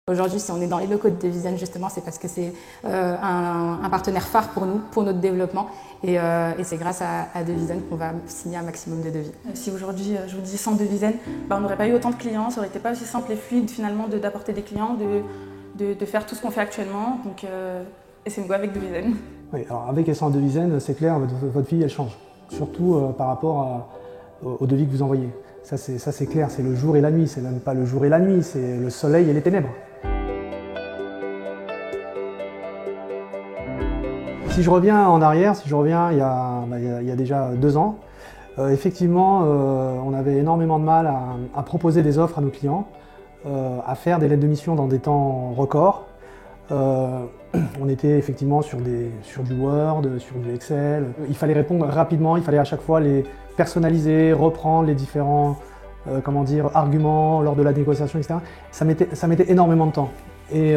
Aujourd'hui, si on est dans les locaux de Devisen, justement, c'est parce que c'est un partenaire phare pour nous, pour notre développement. Et c'est grâce à Devisen qu'on va signer un maximum de devis. Si aujourd'hui, je vous dis sans Devisen, on n'aurait pas eu autant de clients, ça n'aurait été pas aussi simple et fluide finalement d'apporter des clients, de faire tout ce qu'on fait actuellement. Donc, et c'est une go avec Devisen. Oui, alors avec et sans Devisen, c'est clair, votre vie elle change. Surtout par rapport au devis que vous envoyez. Ça c'est clair, c'est le jour et la nuit, c'est même pas le jour et la nuit, c'est le soleil et les ténèbres. Si je reviens en arrière, il y a déjà 2 ans, effectivement, on avait énormément de mal à proposer des offres à nos clients, à faire des lettres de mission dans des temps records. On était effectivement sur du Word, sur du Excel. Il fallait répondre rapidement, il fallait à chaque fois les personnaliser, reprendre les différents arguments lors de la négociation, etc. Ça mettait énormément de temps. Et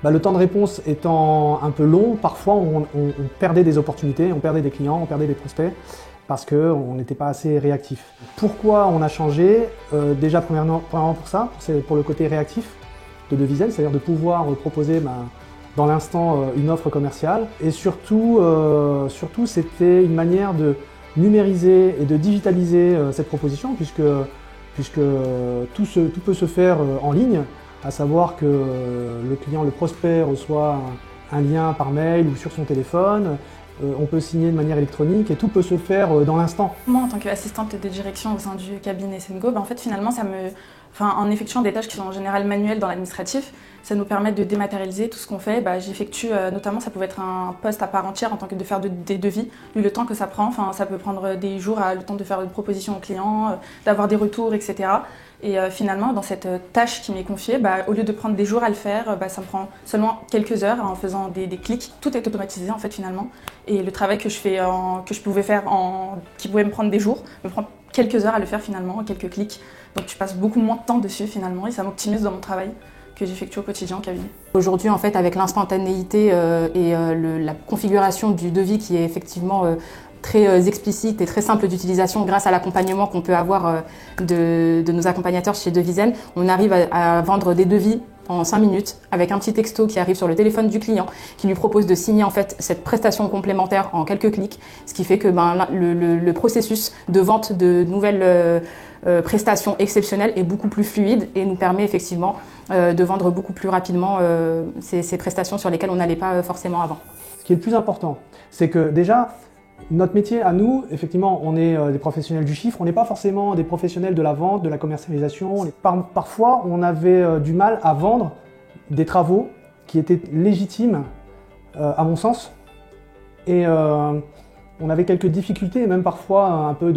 le temps de réponse étant un peu long, parfois on perdait des opportunités, on perdait des clients, on perdait des prospects parce qu'on n'était pas assez réactif. Pourquoi on a changé? Déjà premièrement pour ça, c'est pour le côté réactif de Devisen, c'est-à-dire de pouvoir proposer dans l'instant une offre commerciale. Et surtout c'était une manière de numériser et de digitaliser cette proposition puisque tout peut se faire en ligne. À savoir que le prospect reçoit un lien par mail ou sur son téléphone, on peut signer de manière électronique et tout peut se faire dans l'instant. Moi, en tant qu'assistante de direction au sein du cabinet Sengo, en fait, finalement, en effectuant des tâches qui sont en général manuelles dans l'administratif, ça nous permet de dématérialiser tout ce qu'on fait. J'effectue notamment, ça pouvait être un poste à part entière en tant que de faire des devis, vu le temps que ça prend. Ça peut prendre des jours, le temps de faire une proposition au client, d'avoir des retours, etc. Et finalement, dans cette tâche qui m'est confiée, au lieu de prendre des jours à le faire, ça me prend seulement quelques heures en faisant des clics. Tout est automatisé en fait finalement. Et le travail que je pouvais faire, qui pouvait me prendre des jours, me prend quelques heures à le faire finalement, quelques clics. Donc je passe beaucoup moins de temps dessus finalement et ça m'optimise dans mon travail que j'effectue au quotidien en cabinet. Aujourd'hui, en fait, avec l'instantanéité et la configuration du devis qui est effectivement très explicite et très simple d'utilisation grâce à l'accompagnement qu'on peut avoir de nos accompagnateurs chez Devisen, on arrive à vendre des devis en 5 minutes avec un petit texto qui arrive sur le téléphone du client qui lui propose de signer en fait cette prestation complémentaire en quelques clics, ce qui fait que le processus de vente de nouvelles prestations exceptionnelles est beaucoup plus fluide et nous permet effectivement de vendre beaucoup plus rapidement ces prestations sur lesquelles on n'allait pas forcément avant. Ce qui est le plus important, c'est que déjà, notre métier à nous, effectivement, on est des professionnels du chiffre, on n'est pas forcément des professionnels de la vente, de la commercialisation. Parfois, on avait du mal à vendre des travaux qui étaient légitimes, à mon sens. Et on avait quelques difficultés et même parfois un peu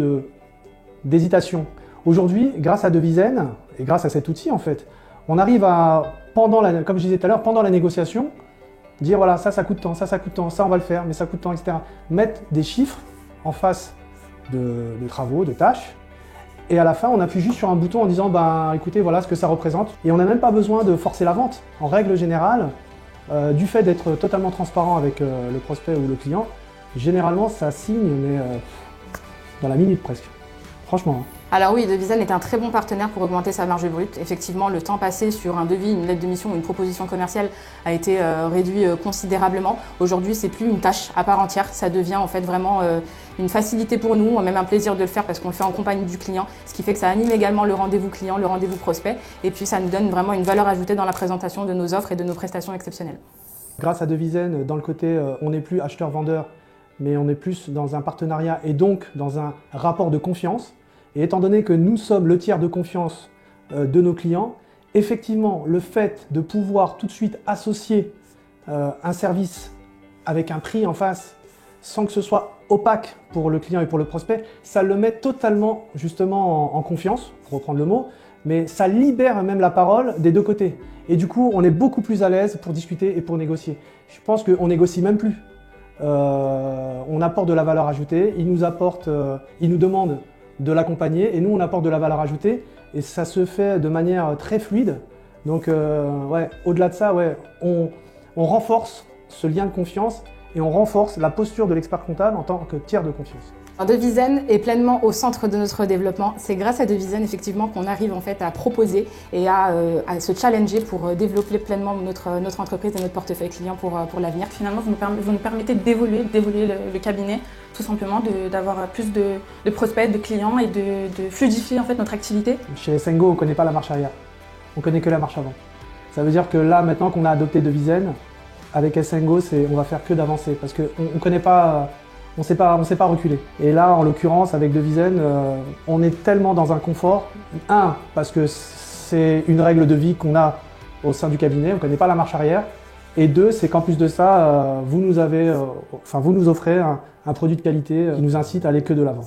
d'hésitation. Aujourd'hui, grâce à Devisen et grâce à cet outil, en fait, on arrive à, comme je disais tout à l'heure, pendant la négociation, dire voilà, ça coûte tant, ça coûte tant, ça on va le faire, mais ça coûte tant, etc. Mettre des chiffres en face de travaux, de tâches, et à la fin on appuie juste sur un bouton en disant écoutez, voilà ce que ça représente. Et on n'a même pas besoin de forcer la vente. En règle générale, du fait d'être totalement transparent avec le prospect ou le client, généralement ça signe, mais dans la minute presque. Franchement. Alors oui, Devisen est un très bon partenaire pour augmenter sa marge brute. Effectivement, le temps passé sur un devis, une lettre de mission ou une proposition commerciale a été réduit considérablement. Aujourd'hui, c'est plus une tâche à part entière. Ça devient en fait vraiment une facilité pour nous, même un plaisir de le faire parce qu'on le fait en compagnie du client, ce qui fait que ça anime également le rendez-vous client, le rendez-vous prospect, et puis ça nous donne vraiment une valeur ajoutée dans la présentation de nos offres et de nos prestations exceptionnelles. Grâce à Devisen, dans le côté, on n'est plus acheteur-vendeur, mais on est plus dans un partenariat et donc dans un rapport de confiance. Et étant donné que nous sommes le tiers de confiance de nos clients, effectivement, le fait de pouvoir tout de suite associer un service avec un prix en face, sans que ce soit opaque pour le client et pour le prospect, ça le met totalement justement en confiance, pour reprendre le mot, mais ça libère même la parole des deux côtés. Et du coup, on est beaucoup plus à l'aise pour discuter et pour négocier. Je pense qu'on négocie même plus. On apporte de la valeur ajoutée, il nous demande de l'accompagner et nous on apporte de la valeur ajoutée et ça se fait de manière très fluide. Donc au-delà de ça, on renforce ce lien de confiance et on renforce la posture de l'expert comptable en tant que tiers de confiance. Devisen est pleinement au centre de notre développement. C'est grâce à Devisen effectivement qu'on arrive en fait à proposer et à se challenger pour développer pleinement notre entreprise et notre portefeuille client pour l'avenir. Finalement, vous nous permettez d'évoluer le cabinet, tout simplement, d'avoir plus de prospects, de clients et de fluidifier en fait notre activité. Chez Essengo, on ne connaît pas la marche arrière, on connaît que la marche avant. Ça veut dire que là, maintenant qu'on a adopté Devisen, avec Essengo, on va faire que d'avancer parce qu'on ne connaît pas. On sait pas reculer. Et là, en l'occurrence, avec Devisen, on est tellement dans un confort. Un, parce que c'est une règle de vie qu'on a au sein du cabinet, on ne connaît pas la marche arrière. Et deux, c'est qu'en plus de ça, vous nous offrez un produit de qualité qui nous incite à aller que de l'avant.